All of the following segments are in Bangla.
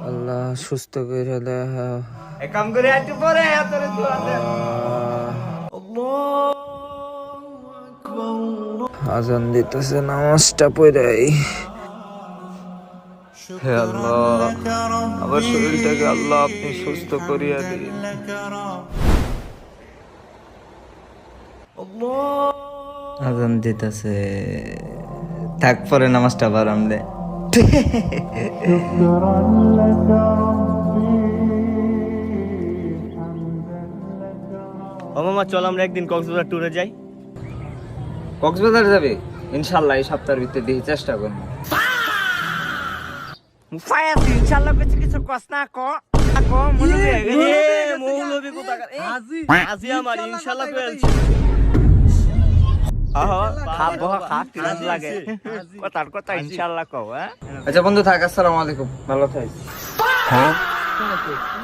আল্লাহ সুস্থ করে দেয়। কাম করে একটু পরে আজান দিতেছে, নামাজটা পড়াই। হে আল্লাহ, আমার শরীরটাকে আল্লাহ আপনি সুস্থ করিয়া দিন। আজান দিতেছে, থাক পরে নামাজটা বাড়াম রে। ও মামা চল আমরা একদিন কক্সবাজার ট্যুরে যাই। কক্সবাজার যাবে? ইনশাল্লাহ এই সপ্তাহের ভিতরে দেখি, চেষ্টা করবো। ইনশাআল্লাহ কিছু কস না ক মৌলবি কোথাকার আজি আমার ইনশাআল্লাহ কইলছি। খাবো কিরাম লাগে কথার কথা ইনশাআল্লাহ কও। আচ্ছা বন্ধু থাক, আসসালামু আলাইকুম, ভালো থাকিস।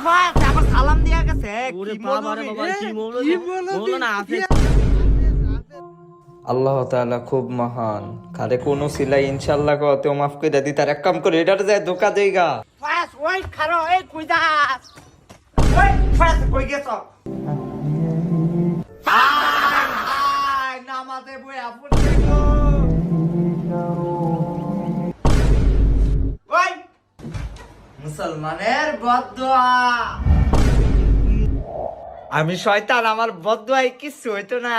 আমার সালাম দিয়া গেছে। কি মৌলনা হাফেজ। আল্লাহ তাআলা খুব মহান, কারে কোন সিলাই ইনশাআল্লাহ কতেও মাফ কইরা দি। তার এক কাম করে এটার যায় ধোকা দেইগা। ফাস ওই খারো এই কই যাস? ওই ফাস কই গেছ? আয় নামাজে বই আপন দেখো। ওই মুসলমানের বদদুয়া। আমি শয়তান, আমার বদদুয়ায় কিছু হইতো না।